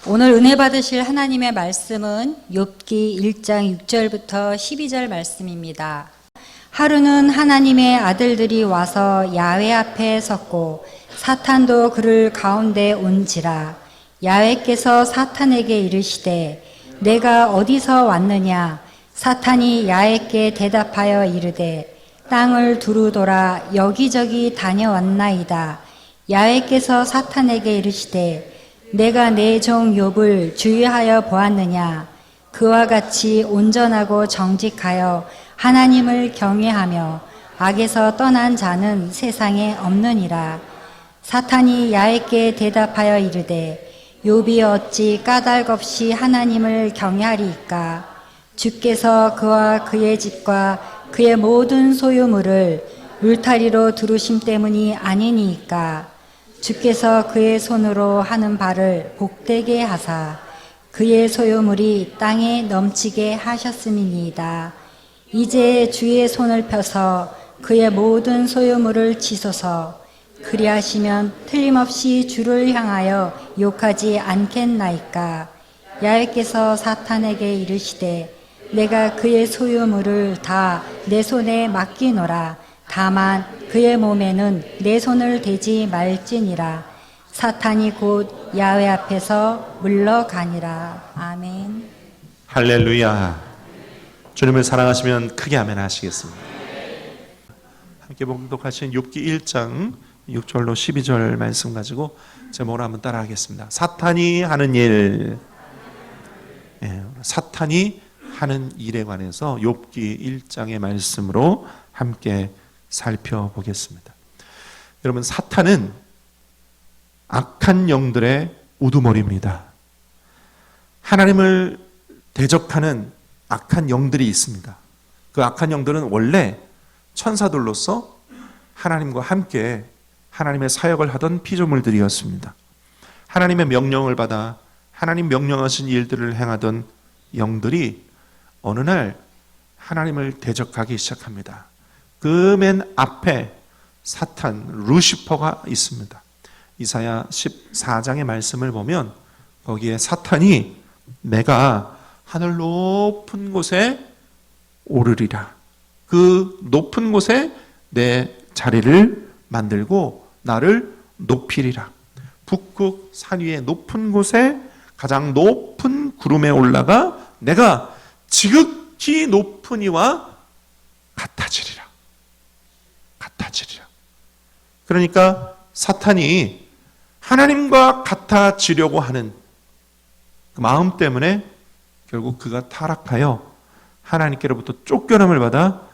오늘 은혜 받으실 하나님의 말씀은 욥기 1장 6절부터 12절 말씀입니다. 하루는 하나님의 아들들이 와서 야훼 앞에 섰고 사탄도 그를 가운데 온지라. 야훼께서 사탄에게 이르시되 내가 어디서 왔느냐. 사탄이 야훼께 대답하여 이르되 땅을 두루돌아 여기저기 다녀왔나이다. 야훼께서 사탄에게 이르시되 내가 내 종 욥을 주의하여 보았느냐. 그와 같이 온전하고 정직하여 하나님을 경외하며 악에서 떠난 자는 세상에 없느니라. 사탄이 야훼께 대답하여 이르되 욥이 어찌 까닭없이 하나님을 경외하리이까. 주께서 그와 그의 집과 그의 모든 소유물을 울타리로 두르심 때문이 아니니이까. 주께서 그의 손으로 하는 바를 복되게 하사 그의 소유물이 땅에 넘치게 하셨음이니이다. 이제 주의 손을 펴서 그의 모든 소유물을 치소서. 그리하시면 틀림없이 주를 향하여 욕하지 않겠나이까. 야훼께서 사탄에게 이르시되 내가 그의 소유물을 다 내 손에 맡기노라. 다만 그의 몸에는 내 손을 대지 말지니라. 사탄이 곧 야훼 앞에서 물러가니라. 아멘. 할렐루야. 주님을 사랑하시면 크게 아멘 하시겠습니다. 함께 봉독하신 욥기 1장 6절로 12절 말씀 가지고 제목을 한번 따라 하겠습니다. 사탄이 하는 일. 사탄이 하는 일에 관해서 욥기 1장의 말씀으로 함께 살펴보겠습니다. 여러분, 사탄은 악한 영들의 우두머리입니다. 하나님을 대적하는 악한 영들이 있습니다. 그 악한 영들은 원래 천사들로서 하나님과 함께 하나님의 사역을 하던 피조물들이었습니다. 하나님의 명령을 받아 하나님 명령하신 일들을 행하던 영들이 어느 날 하나님을 대적하기 시작합니다. 그 맨 앞에 사탄, 루시퍼가 있습니다. 이사야 14장의 말씀을 보면 거기에 사탄이 내가 하늘 높은 곳에 오르리라. 그 높은 곳에 내 자리를 만들고 나를 높이리라. 북극 산 위의 높은 곳에 가장 높은 구름에 올라가 내가 지극히 높은 이와 같아지리라. 같아지리라. 그러니까 사탄이 하나님과 같아지려고 하는 그 마음 때문에 결국 그가 타락하여 하나님께로부터 쫓겨남을 받아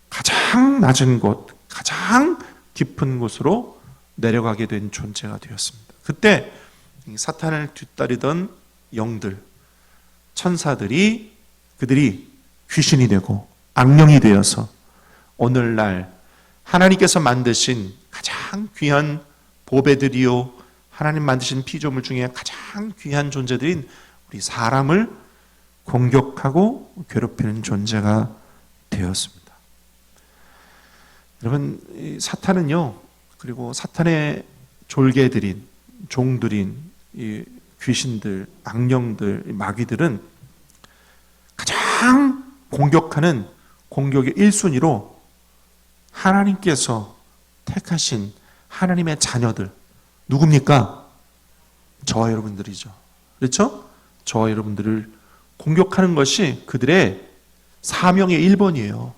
가장 낮은 곳, 가장 깊은 곳으로 내려가게 된 존재가 되었습니다. 그때 사탄을 뒤따르던 영들, 천사들이 그들이 귀신이 되고 악령이 되어서 오늘날 하나님께서 만드신 가장 귀한 보배들이요, 하나님 만드신 피조물 중에 가장 귀한 존재들인 우리 사람을 공격하고 괴롭히는 존재가 되었습니다. 여러분, 사탄은요, 그리고 사탄의 졸개들인, 종들인 이 귀신들, 악령들, 마귀들은 가장 공격하는 공격의 1순위로 하나님께서 택하신 하나님의 자녀들, 누굽니까? 저와 여러분들이죠. 그렇죠? 저와 여러분들을 공격하는 것이 그들의 사명의 1번이에요.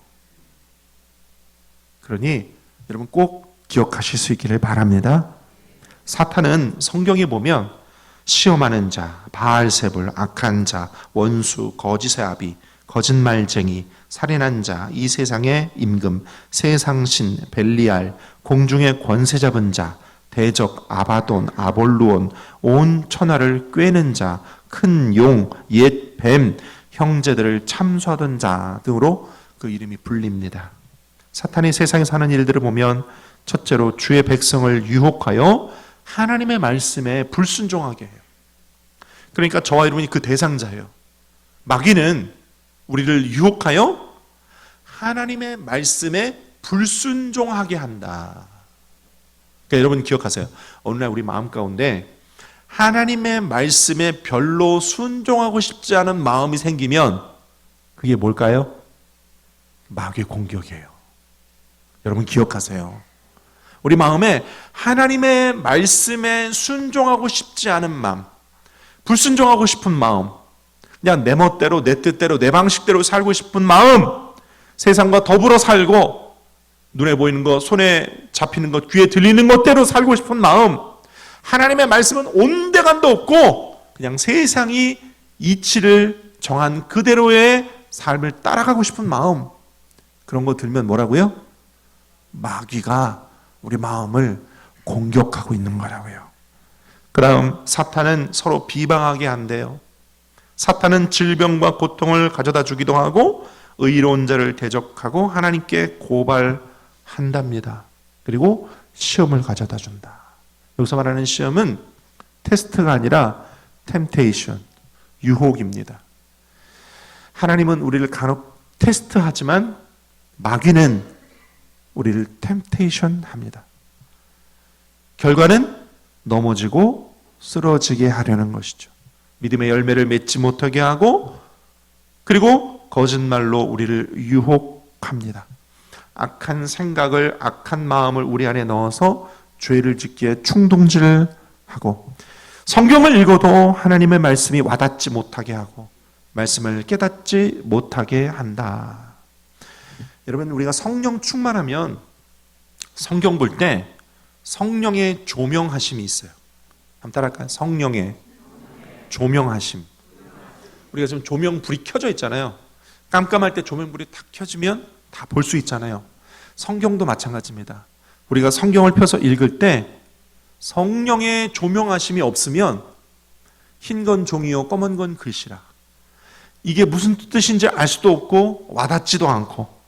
그러니 여러분 꼭 기억하실 수 있기를 바랍니다. 사탄은 성경에 보면 시험하는 자, 바알세불, 악한 자, 원수, 거짓의 아비, 거짓말쟁이, 살인한 자, 이 세상의 임금, 세상신, 벨리알, 공중의 권세 잡은 자, 대적, 아바돈, 아볼루온, 온 천하를 꿰는 자, 큰 용, 옛 뱀, 형제들을 참수하던 자 등으로 그 이름이 불립니다. 사탄이 세상에서 하는 일들을 보면 첫째로 주의 백성을 유혹하여 하나님의 말씀에 불순종하게 해요. 그러니까 저와 여러분이 그 대상자예요. 마귀는 우리를 유혹하여 하나님의 말씀에 불순종하게 한다. 그러니까 여러분 기억하세요. 어느 날 우리 마음 가운데 하나님의 말씀에 별로 순종하고 싶지 않은 마음이 생기면 그게 뭘까요? 마귀의 공격이에요. 여러분 기억하세요. 우리 마음에 하나님의 말씀에 순종하고 싶지 않은 마음, 불순종하고 싶은 마음, 그냥 내 멋대로 내 뜻대로 내 방식대로 살고 싶은 마음, 세상과 더불어 살고 눈에 보이는 것, 손에 잡히는 것, 귀에 들리는 것대로 살고 싶은 마음, 하나님의 말씀은 온데간도 없고 그냥 세상이 이치를 정한 그대로의 삶을 따라가고 싶은 마음, 그런 거 들면 뭐라고요? 마귀가 우리 마음을 공격하고 있는 거라고요. 그다음 사탄은 서로 비방하게 한대요. 사탄은 질병과 고통을 가져다 주기도 하고 의로운 자를 대적하고 하나님께 고발한답니다. 그리고 시험을 가져다 준다. 여기서 말하는 시험은 테스트가 아니라 템테이션, 유혹입니다. 하나님은 우리를 간혹 테스트하지만 마귀는 우리를 템테이션 합니다. 결과는 넘어지고 쓰러지게 하려는 것이죠. 믿음의 열매를 맺지 못하게 하고 그리고 거짓말로 우리를 유혹합니다. 악한 생각을, 악한 마음을 우리 안에 넣어서 죄를 짓기에 충동질하고 성경을 읽어도 하나님의 말씀이 와닿지 못하게 하고 말씀을 깨닫지 못하게 한다. 여러분, 우리가 성령 충만하면 성경 볼 때 성령의 조명하심이 있어요. 한번 따라할까요? 성령의 조명하심. 우리가 지금 조명불이 켜져 있잖아요. 깜깜할 때 조명불이 탁 켜지면 다 볼 수 있잖아요. 성경도 마찬가지입니다. 우리가 성경을 펴서 읽을 때 성령의 조명하심이 없으면 흰 건 종이요 검은 건 글씨라. 이게 무슨 뜻인지 알 수도 없고 와닿지도 않고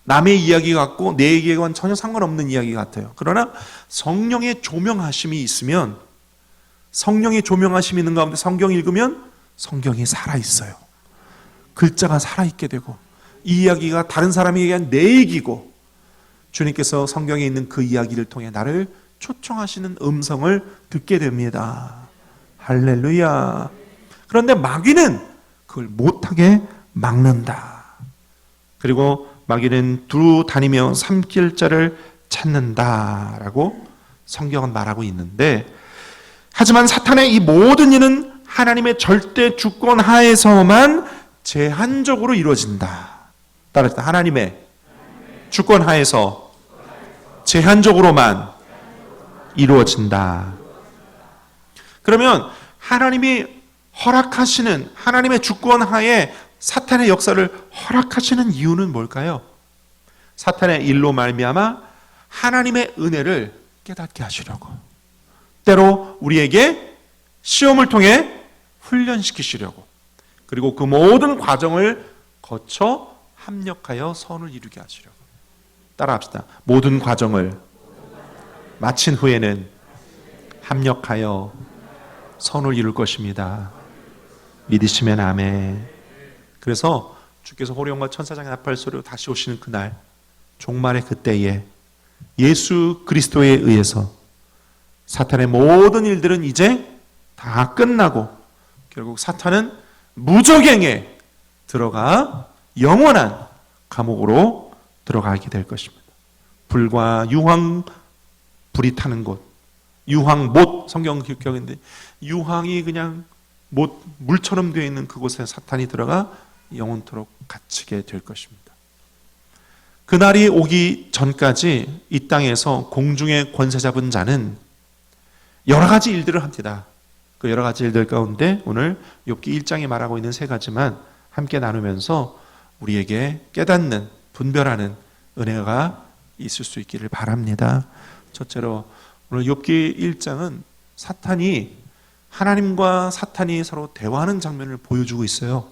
남의 이야기 같고 내 얘기와는 전혀 상관없는 이야기 같아요. 그러나 성령의 조명하심이 있으면, 성령의 조명하심이 있는 가운데 성경 읽으면 성경이 살아있어요. 글자가 살아있게 되고 이 이야기가 다른 사람이 얘기한 내 얘기고 주님께서 성경에 있는 그 이야기를 통해 나를 초청하시는 음성을 듣게 됩니다. 할렐루야. 그런데 마귀는 그걸 못하게 막는다. 그리고 마귀는 두루 다니며 삼킬 자를 찾는다라고 성경은 말하고 있는데, 하지만 사탄의 이 모든 일은 하나님의 절대 주권 하에서만 제한적으로 이루어진다. 따라서 하나님의 주권 하에서 제한적으로만 이루어진다. 그러면 하나님이 허락하시는, 하나님의 주권 하에 사탄의 역사를 허락하시는 이유는 뭘까요? 사탄의 일로 말미암아 하나님의 은혜를 깨닫게 하시려고, 때로 우리에게 시험을 통해 훈련시키시려고, 그리고 그 모든 과정을 거쳐 합력하여 선을 이루게 하시려고. 따라합시다. 모든 과정을 마친 후에는 합력하여 선을 이룰 것입니다. 믿으시면 아멘. 그래서 주께서 호령과 천사장의 나팔 소리로 다시 오시는 그날, 종말의 그때에 예수 그리스도에 의해서 사탄의 모든 일들은 이제 다 끝나고 결국 사탄은 무적행에 들어가 영원한 감옥으로 들어가게 될 것입니다. 불과 유황 불이 타는 곳, 유황못, 성경 기억인데 유황이 그냥 못, 물처럼 되어 있는 그곳에 사탄이 들어가 영원토록 갇히게 될 것입니다. 그날이 오기 전까지 이 땅에서 공중의 권세 잡은 자는 여러 가지 일들을 합니다. 그 여러 가지 일들 가운데 오늘 욥기 1장에 말하고 있는 세 가지만 함께 나누면서 우리에게 깨닫는, 분별하는 은혜가 있을 수 있기를 바랍니다. 첫째로 오늘 욥기 1장은 사탄이, 하나님과 사탄이 서로 대화하는 장면을 보여주고 있어요.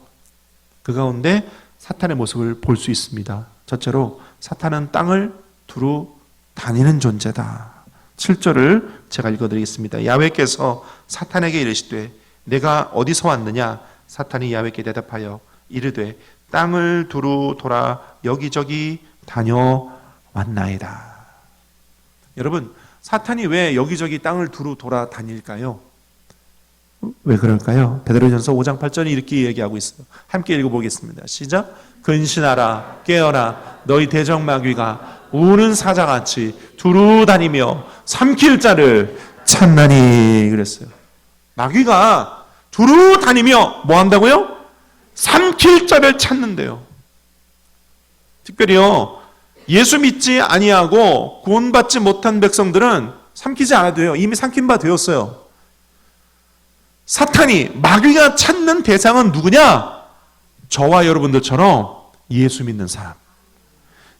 그 가운데 사탄의 모습을 볼 수 있습니다. 첫째로 사탄은 땅을 두루 다니는 존재다. 7절을 제가 읽어드리겠습니다. 야훼께서 사탄에게 이르시되 내가 어디서 왔느냐? 사탄이 야훼께 대답하여 이르되 땅을 두루 돌아 여기저기 다녀왔나이다. 여러분, 사탄이 왜 여기저기 땅을 두루 돌아 다닐까요? 왜 그럴까요? 베드로전서 5장 8절이 이렇게 얘기하고 있어요. 함께 읽어보겠습니다. 시작. 근신하라 깨어라 너희 대적 마귀가 우는 사자같이 두루 다니며 삼킬 자를 찾나니 그랬어요. 마귀가 두루 다니며 뭐 한다고요? 삼킬 자를 찾는데요. 특별히요 예수 믿지 아니하고 구원받지 못한 백성들은 삼키지 않아도 돼요. 이미 삼킨 바 되었어요. 사탄이 마귀가 찾는 대상은 누구냐? 저와 여러분들처럼 예수 믿는 사람,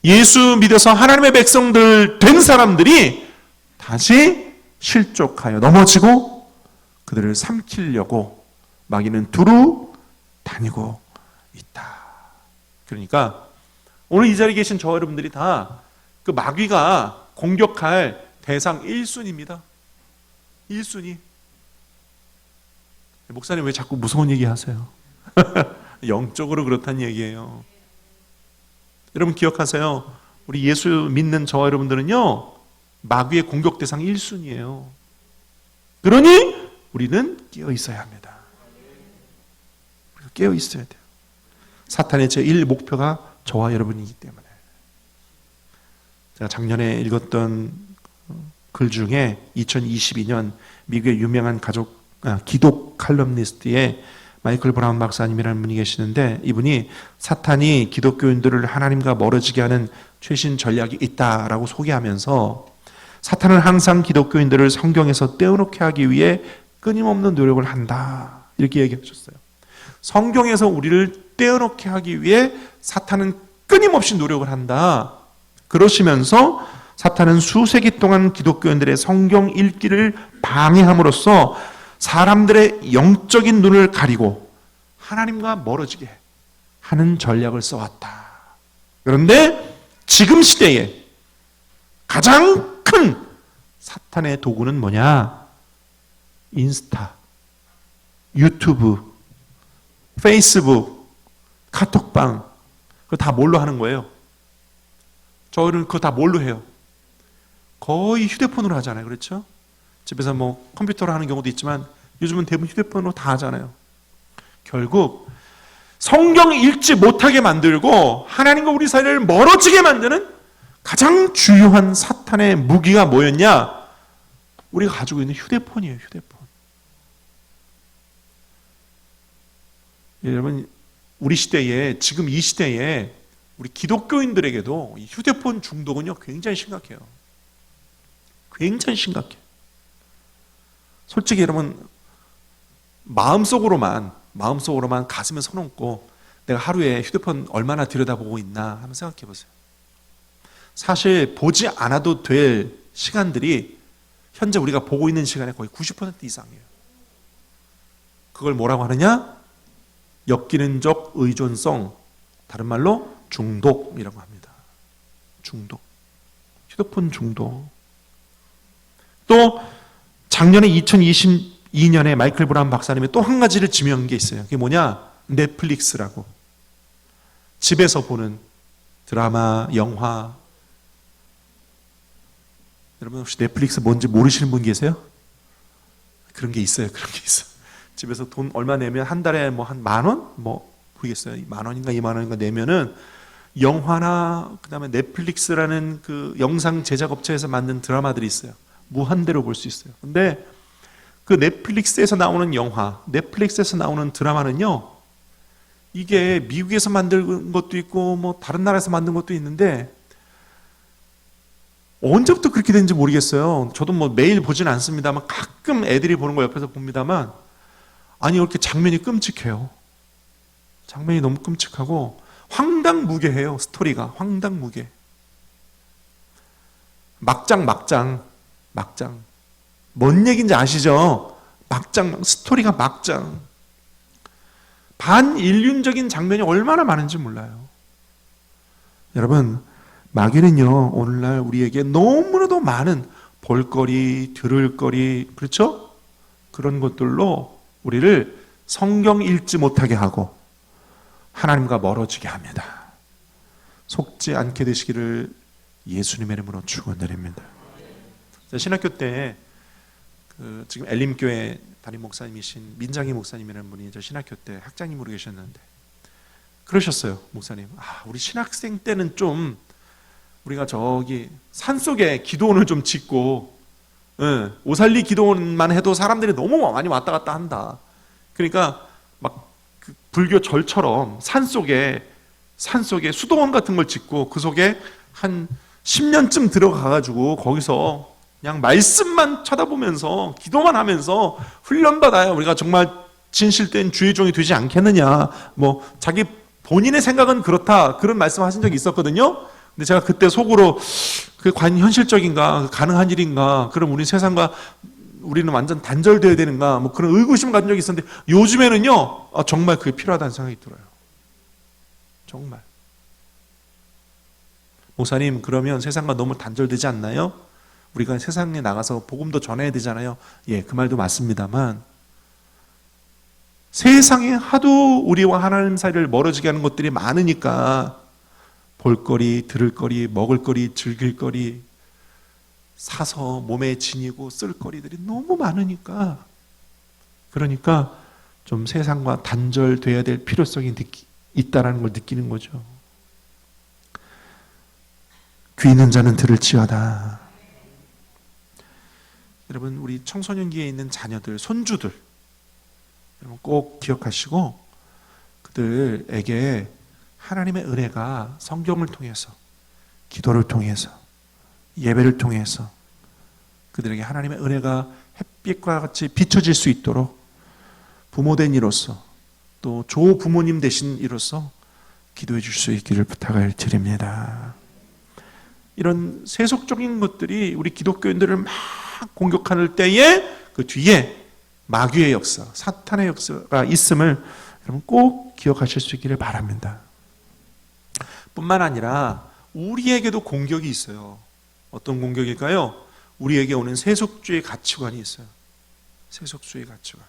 예수 믿어서 하나님의 백성들 된 사람들이 다시 실족하여 넘어지고 그들을 삼키려고 마귀는 두루 다니고 있다. 그러니까 오늘 이 자리에 계신 저 여러분들이 다 그 마귀가 공격할 대상 1순위입니다. 1순위. 목사님 왜 자꾸 무서운 얘기 하세요? 영적으로 그렇다는 얘기예요. 여러분 기억하세요. 우리 예수 믿는 저와 여러분들은요 마귀의 공격 대상 1순위예요. 그러니 우리는 깨어 있어야 합니다. 우리가 깨어 있어야 돼요. 사탄의 제1 목표가 저와 여러분이기 때문에. 제가 작년에 읽었던 글 중에 2022년 미국의 유명한 기독 칼럼니스트의 마이클 브라운 박사님이라는 분이 계시는데 이분이 사탄이 기독교인들을 하나님과 멀어지게 하는 최신 전략이 있다라고 소개하면서 사탄은 항상 기독교인들을 성경에서 떼어놓게 하기 위해 끊임없는 노력을 한다 이렇게 얘기하셨어요. 성경에서 우리를 떼어놓게 하기 위해 사탄은 끊임없이 노력을 한다. 그러시면서 사탄은 수세기 동안 기독교인들의 성경 읽기를 방해함으로써 사람들의 영적인 눈을 가리고 하나님과 멀어지게 하는 전략을 써왔다. 그런데 지금 시대에 가장 큰 사탄의 도구는 뭐냐? 인스타, 유튜브, 페이스북, 카톡방. 그거 다 뭘로 하는 거예요? 저희는 그거 다 뭘로 해요? 거의 휴대폰으로 하잖아요. 그렇죠? 집에서 뭐 컴퓨터로 하는 경우도 있지만 요즘은 대부분 휴대폰으로 다 하잖아요. 결국 성경 읽지 못하게 만들고 하나님과 우리 사이를 멀어지게 만드는 가장 주요한 사탄의 무기가 뭐였냐? 우리가 가지고 있는 휴대폰이에요. 휴대폰. 여러분 우리 시대에 지금 이 시대에 우리 기독교인들에게도 이 휴대폰 중독은요 굉장히 심각해요. 굉장히 심각해. 솔직히 여러분 마음속으로만 가슴에 손 얹고 내가 하루에 휴대폰 얼마나 들여다보고 있나 한번 생각해 보세요. 사실 보지 않아도 될 시간들이 현재 우리가 보고 있는 시간의 거의 90% 이상이에요. 그걸 뭐라고 하느냐? 엮이는적 의존성, 다른 말로 중독이라고 합니다. 중독. 휴대폰 중독. 또 작년에 2022년에 마이클 브라운 박사님이 또 한 가지를 지명한 게 있어요. 그게 뭐냐? 넷플릭스라고. 집에서 보는 드라마, 영화. 여러분 혹시 넷플릭스 뭔지 모르시는 분 계세요? 그런 게 있어요. 그런 게 있어요. 집에서 돈 얼마 내면 한 달에 뭐 한 10,000원? 뭐 모르겠어요. 10,000원인가 20,000원인가 내면은 영화나 그다음에 넷플릭스라는 그 영상 제작 업체에서 만든 드라마들이 있어요. 무한대로 볼 수 있어요. 근데 그 넷플릭스에서 나오는 영화, 넷플릭스에서 나오는 드라마는요. 이게 미국에서 만든 것도 있고 뭐 다른 나라에서 만든 것도 있는데 언제부터 그렇게 된지 모르겠어요. 저도 뭐 매일 보진 않습니다만 가끔 애들이 보는 거 옆에서 봅니다만 아니 이렇게 장면이 끔찍해요. 장면이 너무 끔찍하고 황당무계해요. 스토리가 황당무계. 막장. 뭔 얘기인지 아시죠? 막장, 스토리가 막장. 반인륜적인 장면이 얼마나 많은지 몰라요. 여러분, 마귀는요, 오늘날 우리에게 너무나도 많은 볼거리, 들을거리, 그렇죠? 그런 것들로 우리를 성경 읽지 못하게 하고 하나님과 멀어지게 합니다. 속지 않게 되시기를 예수님의 이름으로 축원드립니다. 신학교 때 지금 엘림교회 담임 목사님이신 민장희 목사님이라는 분이 저 신학교 때 학장님으로 계셨는데 그러셨어요. 목사님, 우리 신학생 때는 좀 우리가 저기 산속에 기도원을 좀 짓고 오살리 기도원만 해도 사람들이 너무 많이 왔다 갔다 한다. 그러니까 막 그 불교 절처럼 산속에 수도원 같은 걸 짓고 그 속에 한 10년쯤 들어가가지고 거기서 그냥 말씀만 쳐다보면서 기도만 하면서 훈련받아야 우리가 정말 진실된 주의 종이 되지 않겠느냐. 뭐 자기 본인의 생각은 그렇다, 그런 말씀하신 적이 있었거든요. 근데 제가 그때 속으로 그게 과연 현실적인가, 가능한 일인가, 그럼 우리 세상과 우리는 완전 단절되어야 되는가, 뭐 그런 의구심 가진 적이 있었는데 요즘에는요 정말 그게 필요하다는 생각이 들어요. 정말. 목사님, 그러면 세상과 너무 단절되지 않나요? 우리가 세상에 나가서 복음도 전해야 되잖아요. 예, 그 말도 맞습니다만 세상에 하도 우리와 하나님 사이를 멀어지게 하는 것들이 많으니까 볼거리, 들을거리, 먹을거리, 즐길거리, 사서 몸에 지니고 쓸거리들이 너무 많으니까, 그러니까 좀 세상과 단절돼야 될 필요성이 있다는 걸 느끼는 거죠. 귀 있는 자는 들을지어다. 여러분, 우리 청소년기에 있는 자녀들, 손주들 여러분 꼭 기억하시고 그들에게 하나님의 은혜가 성경을 통해서, 기도를 통해서, 예배를 통해서 그들에게 하나님의 은혜가 햇빛과 같이 비춰질 수 있도록 부모된 이로서 또 조부모님 되신 이로서 기도해 줄 수 있기를 부탁을 드립니다. 이런 세속적인 것들이 우리 기독교인들을 막 공격할 때에 그 뒤에 마귀의 역사, 사탄의 역사가 있음을 여러분 꼭 기억하실 수 있기를 바랍니다. 뿐만 아니라 우리에게도 공격이 있어요. 어떤 공격일까요? 우리에게 오는 세속주의 가치관이 있어요. 세속주의 가치관.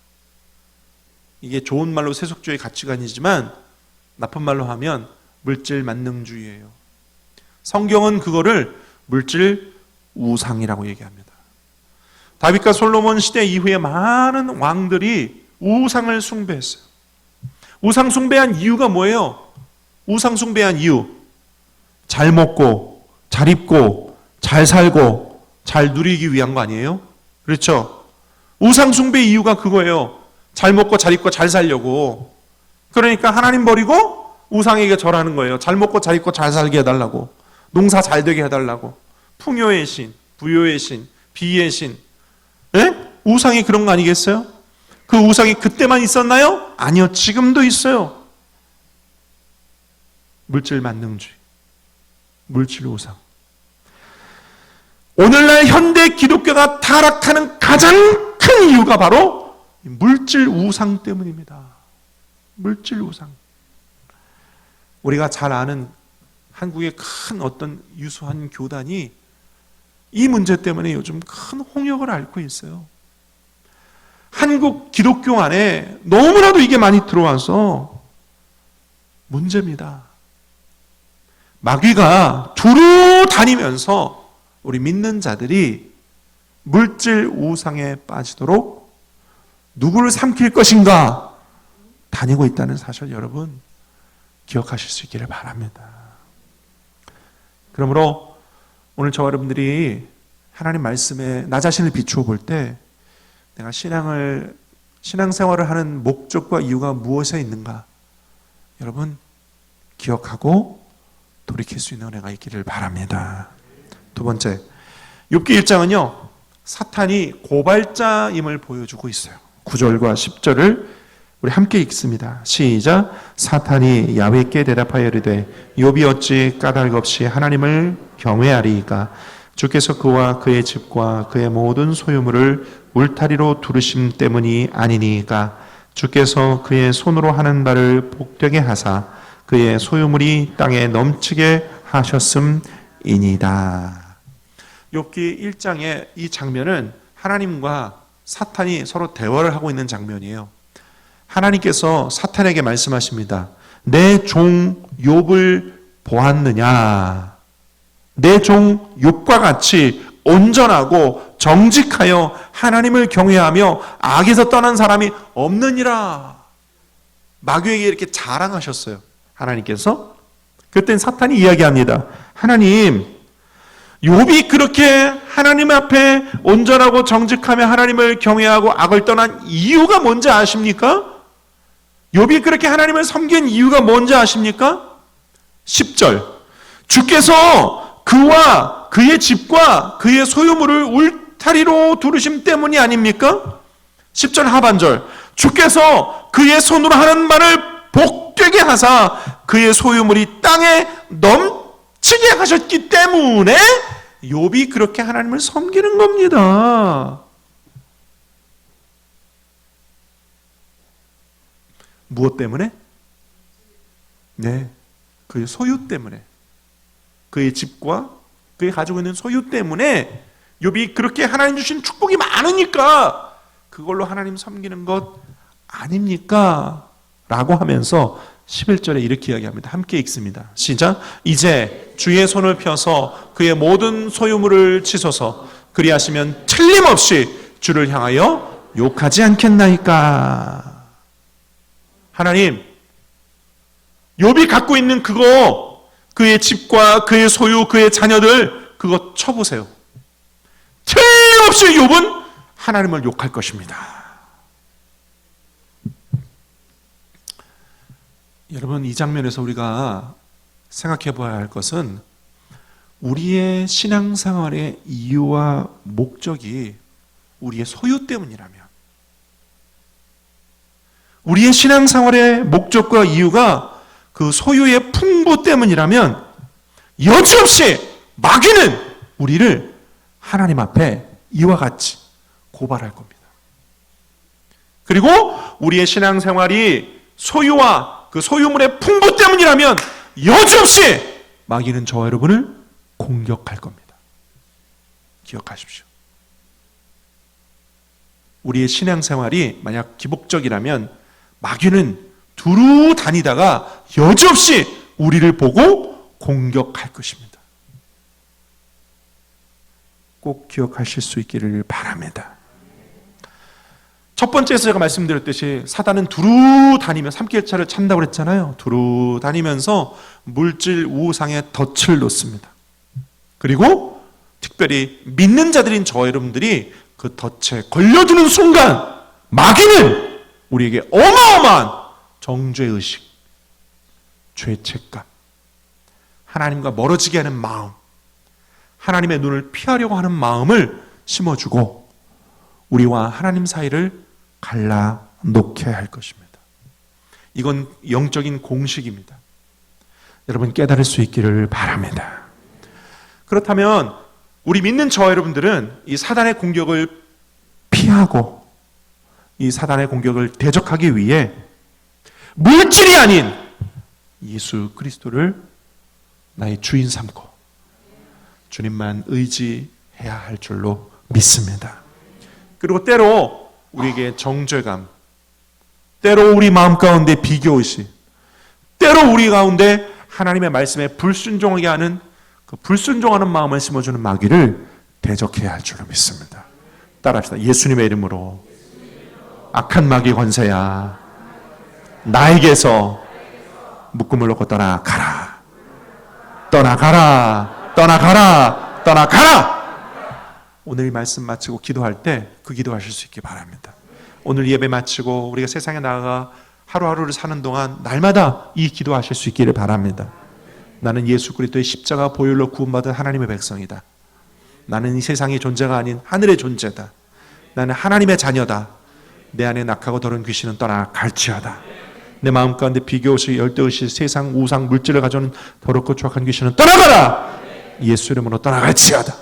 이게 좋은 말로 세속주의 가치관이지만 나쁜 말로 하면 물질 만능주의예요. 성경은 그거를 물질 우상이라고 얘기합니다. 다윗과 솔로몬 시대 이후에 많은 왕들이 우상을 숭배했어요. 우상 숭배한 이유가 뭐예요? 우상 숭배한 이유, 잘 먹고 잘 입고 잘 살고 잘 누리기 위한 거 아니에요? 그렇죠? 우상 숭배의 이유가 그거예요. 잘 먹고 잘 입고 잘 살려고. 그러니까 하나님 버리고 우상에게 절하는 거예요. 잘 먹고 잘 입고 잘 살게 해달라고, 농사 잘 되게 해달라고. 풍요의 신, 부요의 신, 비의 신. 예? 우상이 그런 거 아니겠어요? 그 우상이 그때만 있었나요? 아니요, 지금도 있어요. 물질 만능주의, 물질 우상. 오늘날 현대 기독교가 타락하는 가장 큰 이유가 바로 물질 우상 때문입니다. 물질 우상. 우리가 잘 아는 한국의 큰 어떤 유수한 교단이 이 문제 때문에 요즘 큰 홍역을 앓고 있어요. 한국 기독교 안에 너무나도 이게 많이 들어와서 문제입니다. 마귀가 두루 다니면서 우리 믿는 자들이 물질 우상에 빠지도록 누구를 삼킬 것인가 다니고 있다는 사실 여러분 기억하실 수 있기를 바랍니다. 그러므로 오늘 저와 여러분들이 하나님 말씀에 나 자신을 비추어 볼 때 내가 신앙생활을 하는 목적과 이유가 무엇에 있는가 여러분 기억하고 돌이킬 수 있는 은혜가 있기를 바랍니다. 두 번째, 욥기 1장은요 사탄이 고발자임을 보여주고 있어요. 9절과 10절을 우리 함께 읽습니다. 시작. 사탄이 야훼께 대답하여 이르되 욥이 어찌 까닭 없이 하나님을 경외하리이까? 주께서 그와 그의 집과 그의 모든 소유물을 울타리로 두르심 때문이 아니니까? 주께서 그의 손으로 하는 바를 복되게 하사 그의 소유물이 땅에 넘치게 하셨음이니이다. 욥기 1장의 이 장면은 하나님과 사탄이 서로 대화를 하고 있는 장면이에요. 하나님께서 사탄에게 말씀하십니다. 내 종 욥을 보았느냐? 내 종 욥과 같이 온전하고 정직하여 하나님을 경외하며 악에서 떠난 사람이 없느니라. 마귀에게 이렇게 자랑하셨어요. 하나님께서. 그땐 사탄이 이야기합니다. 하나님, 욥이 그렇게 하나님 앞에 온전하고 정직하며 하나님을 경외하고 악을 떠난 이유가 뭔지 아십니까? 욥이 그렇게 하나님을 섬긴 이유가 뭔지 아십니까? 10절. 주께서 그와 그의 집과 그의 소유물을 울타리로 두르심 때문이 아닙니까? 10절 하반절. 주께서 그의 손으로 하는 말을 복되게 하사 그의 소유물이 땅에 넘치게 하셨기 때문에 욥이 그렇게 하나님을 섬기는 겁니다. 무엇 때문에? 네, 그의 소유 때문에, 그의 집과 그의 가지고 있는 소유 때문에 욥이 그렇게 하나님 주신 축복이 많으니까 그걸로 하나님 섬기는 것 아닙니까? 라고 하면서 11절에 이렇게 이야기합니다. 함께 읽습니다. 시작. 이제 주의 손을 펴서 그의 모든 소유물을 치소서. 그리하시면 틀림없이 주를 향하여 욕하지 않겠나이까. 하나님, 욥이 갖고 있는 그거, 그의 집과 그의 소유, 그의 자녀들, 그거 쳐보세요. 틀림없이 욥은 하나님을 욕할 것입니다. 여러분, 이 장면에서 우리가 생각해 봐야 할 것은 우리의 신앙생활의 이유와 목적이 우리의 소유 때문이라면, 우리의 신앙생활의 목적과 이유가 그 소유의 풍부 때문이라면 여지없이 마귀는 우리를 하나님 앞에 이와 같이 고발할 겁니다. 그리고 우리의 신앙생활이 소유와 그 소유물의 풍부 때문이라면 여지없이 마귀는 저와 여러분을 공격할 겁니다. 기억하십시오. 우리의 신앙생활이 만약 기복적이라면 마귀는 두루 다니다가 여지없이 우리를 보고 공격할 것입니다. 꼭 기억하실 수 있기를 바랍니다. 첫 번째에서 제가 말씀드렸듯이 사단은 두루 다니며 삼킬차를 찬다고 그랬잖아요. 두루 다니면서 물질 우상에 덫을 놓습니다. 그리고 특별히 믿는 자들인 저 여러분들이 그 덫에 걸려드는 순간 마귀는 우리에게 어마어마한 정죄의식, 죄책감, 하나님과 멀어지게 하는 마음, 하나님의 눈을 피하려고 하는 마음을 심어주고 우리와 하나님 사이를 갈라놓게 할 것입니다. 이건 영적인 공식입니다. 여러분 깨달을 수 있기를 바랍니다. 그렇다면 우리 믿는 저 여러분들은 이 사단의 공격을 피하고 이 사단의 공격을 대적하기 위해 물질이 아닌 예수 그리스도를 나의 주인 삼고 주님만 의지해야 할 줄로 믿습니다. 그리고 때로 우리에게 정죄감, 때로 우리 마음 가운데 비교의식, 때로 우리 가운데 하나님의 말씀에 불순종하게 하는 그 불순종하는 마음을 심어주는 마귀를 대적해야 할 줄로 믿습니다. 따라합시다. 예수님의 이름으로 악한 마귀 권세야, 나에게서 묶음을 놓고 떠나가라. 떠나가라. 떠나가라. 떠나가라. 오늘 이 말씀 마치고 기도할 때 그 기도하실 수 있기 바랍니다. 오늘 예배 마치고 우리가 세상에 나가 하루하루를 사는 동안 날마다 이 기도하실 수 있기를 바랍니다. 나는 예수 그리스도의 십자가 보혈로 구원받은 하나님의 백성이다. 나는 이 세상의 존재가 아닌 하늘의 존재다. 나는 하나님의 자녀다. 내 안에 낙하고 더러운 귀신은 떠나갈지어다. 내 마음 가운데 비교의식, 열등의식, 세상, 우상, 물질을 가져오는 더럽고 추악한 귀신은 떠나가라. 예수 이름으로 떠나갈지어다.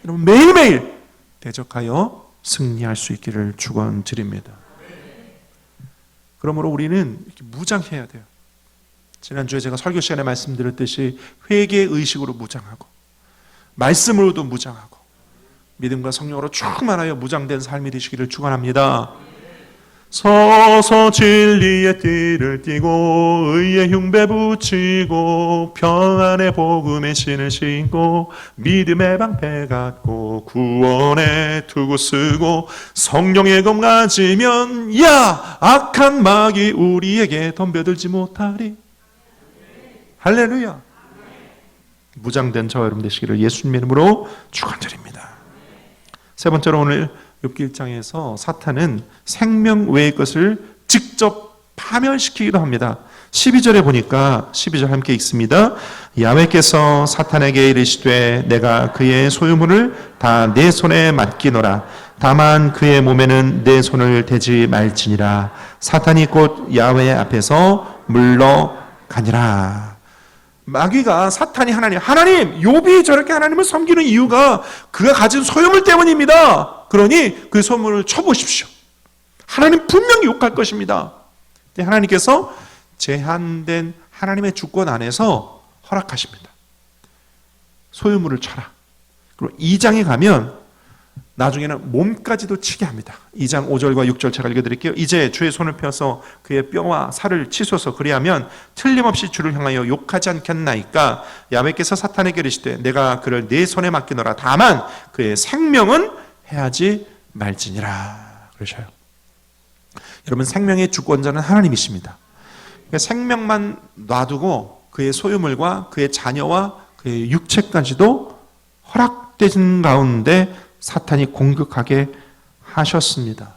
여러분 매일매일 대적하여 승리할 수 있기를 축원드립니다. 그러므로 우리는 이렇게 무장해야 돼요. 지난주에 제가 설교 시간에 말씀드렸듯이 회개 의식으로 무장하고 말씀으로도 무장하고 믿음과 성령으로 충만하여 무장된 삶이 되시기를 축원합니다. 서서 진리의 띠를 띠고 의의 흉배 붙이고 평안의 복음의 신을 신고 믿음의 방패 갖고 구원의 투구 쓰고 성령의 검 가지면 야 악한 마귀 우리에게 덤벼들지 못하리. 할렐루야. 무장된 저와 여러분 되시기를 예수님의 이름으로 축원드립니다. 세 번째로 오늘 욥기 1장에서 사탄은 생명 외의 것을 직접 파멸시키기도 합니다. 12절에 보니까 12절 함께 읽습니다. 야훼께서 사탄에게 이르시되 내가 그의 소유물을 다 내 손에 맡기노라. 다만 그의 몸에는 내 손을 대지 말지니라. 사탄이 곧 야훼 앞에서 물러가니라. 마귀가 사탄이 하나님 욥이 저렇게 하나님을 섬기는 이유가 그가 가진 소유물 때문입니다. 그러니 그 소유물을 쳐보십시오. 하나님 분명히 욕할 것입니다. 하나님께서 제한된 하나님의 주권 안에서 허락하십니다. 소유물을 쳐라. 그리고 2장에 가면 나중에는 몸까지도 치게 합니다. 2장 5절과 6절 제가 읽어드릴게요. 이제 주의 손을 펴서 그의 뼈와 살을 치소서. 그리하면 틀림없이 주를 향하여 욕하지 않겠나이까. 야훼께서 사탄에게 이르시되 내가 그를 네 손에 맡기노라. 다만 그의 생명은 해하지 말지니라. 그러셔요. 여러분, 생명의 주권자는 하나님이십니다. 그러니까 생명만 놔두고 그의 소유물과 그의 자녀와 그의 육체까지도 허락되신 가운데 사탄이 공격하게 하셨습니다.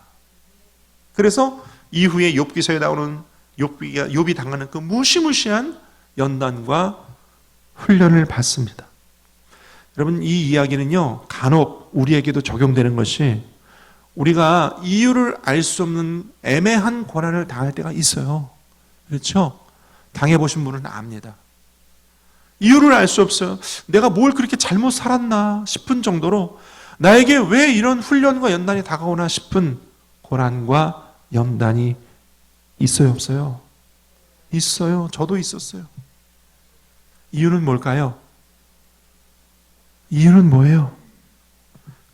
그래서 이후에 욥기서에 나오는 욥이 당하는 그 무시무시한 연단과 훈련을 받습니다. 여러분, 이 이야기는요 간혹 우리에게도 적용되는 것이 우리가 이유를 알 수 없는 애매한 고난을 당할 때가 있어요. 그렇죠? 당해보신 분은 압니다. 이유를 알 수 없어요. 내가 뭘 그렇게 잘못 살았나 싶은 정도로 나에게 왜 이런 훈련과 연단이 다가오나 싶은 고난과 연단이 있어요, 없어요? 있어요. 저도 있었어요. 이유는 뭘까요? 이유는 뭐예요?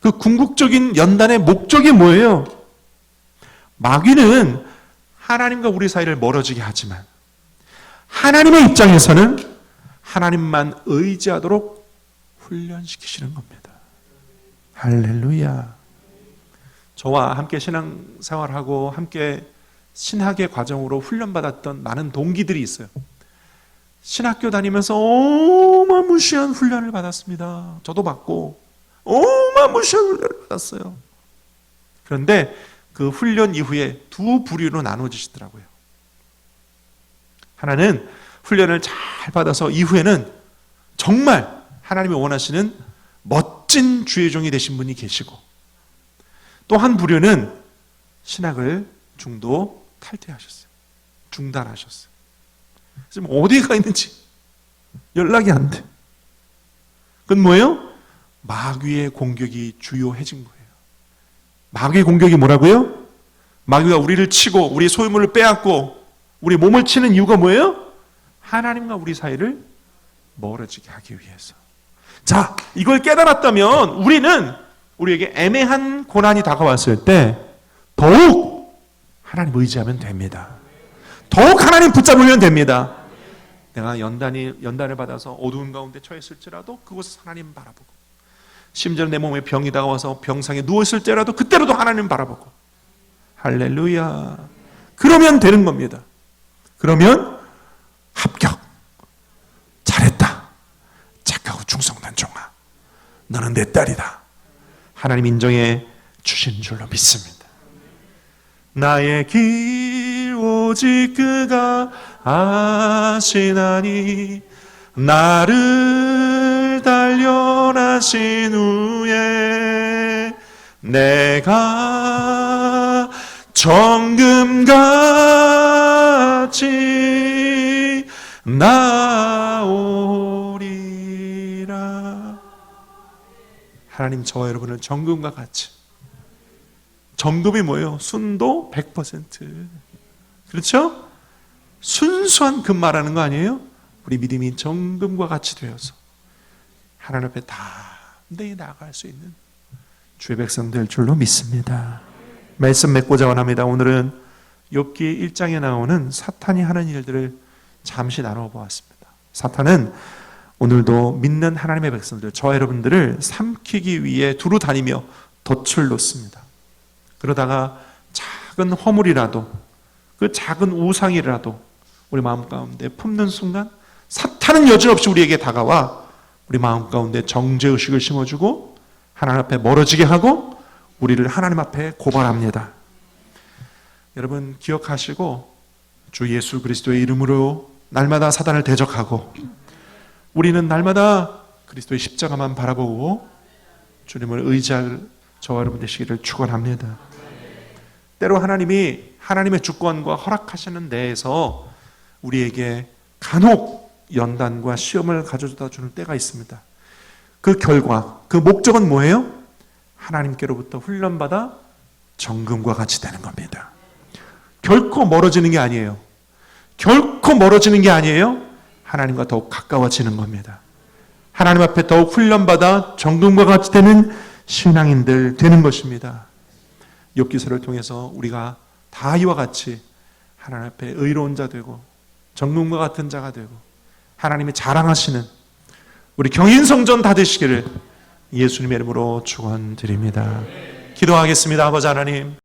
그 궁극적인 연단의 목적이 뭐예요? 마귀는 하나님과 우리 사이를 멀어지게 하지만 하나님의 입장에서는 하나님만 의지하도록 훈련시키시는 겁니다. 할렐루야. 저와 함께 신앙생활하고 함께 신학의 과정으로 훈련받았던 많은 동기들이 있어요. 신학교 다니면서 어마무시한 훈련을 받았습니다. 저도 받고 어마무시한 훈련을 받았어요. 그런데 그 훈련 이후에 두 부류로 나눠지시더라고요. 하나는 훈련을 잘 받아서 이후에는 정말 하나님이 원하시는 멋진 주의 종이 되신 분이 계시고, 또 한 부류는 신학을 중도 탈퇴하셨어요. 중단하셨어요. 지금 어디가 있는지 연락이 안 돼. 그건 뭐예요? 마귀의 공격이 주요해진 거예요. 마귀의 공격이 뭐라고요? 마귀가 우리를 치고 우리 소유물을 빼앗고 우리 몸을 치는 이유가 뭐예요? 하나님과 우리 사이를 멀어지게 하기 위해서. 자, 이걸 깨달았다면 우리에게 애매한 고난이 다가왔을 때 더욱 하나님 의지하면 됩니다. 더욱 하나님 붙잡으면 됩니다. 내가 연단을 받아서 어두운 가운데 처했을지라도 그곳에서 하나님 바라보고, 심지어 내 몸에 병이 다가와서 병상에 누웠을 때라도 그때로도 하나님 바라보고, 할렐루야. 그러면 되는 겁니다. 그러면 합격. 잘했다. 착하고 충성된 종아, 너는 내 딸이다. 하나님 인정해 주신 줄로 믿습니다. 나의 길 오직 그가 아시나니 나를 단련하신 후에 내가 정금같이 나오리라. 하나님 저와 여러분을 정금과 같이. 정금이 뭐예요? 순도 100%. 그렇죠? 순수한 금 말하는 거 아니에요? 우리 믿음이 정금과 같이 되어서 하나님 앞에 담대히 나아갈 수 있는 주의 백성 될 줄로 믿습니다. 말씀 맺고자 원합니다. 오늘은 욥기 1장에 나오는 사탄이 하는 일들을 잠시 나누어 보았습니다. 사탄은 오늘도 믿는 하나님의 백성들, 저와 여러분들을 삼키기 위해 두루 다니며 덫을 놓습니다. 그러다가 작은 허물이라도, 그 작은 우상이라도 우리 마음 가운데 품는 순간 사탄은 여지없이 우리에게 다가와 우리 마음 가운데 정죄의식을 심어주고 하나님 앞에 멀어지게 하고 우리를 하나님 앞에 고발합니다. 여러분 기억하시고 주 예수 그리스도의 이름으로 날마다 사단을 대적하고 우리는 날마다 그리스도의 십자가만 바라보고 주님을 의지할 저와 여러분 되시기를 축원합니다. 때로 하나님이 하나님의 주권과 허락하시는 데에서 우리에게 간혹 연단과 시험을 가져다 주는 때가 있습니다. 그 결과, 그 목적은 뭐예요? 하나님께로부터 훈련받아 정금과 같이 되는 겁니다. 결코 멀어지는 게 아니에요. 결코 멀어지는 게 아니에요. 하나님과 더욱 가까워지는 겁니다. 하나님 앞에 더욱 훈련받아 정금과 같이 되는 신앙인들 되는 것입니다. 욥기서를 통해서 우리가 다 이와 같이 하나님 앞에 의로운 자 되고 정금과 같은 자가 되고 하나님이 자랑하시는 우리 경인성전 다 되시기를 예수님의 이름으로 축원드립니다. 기도하겠습니다. 아버지 하나님,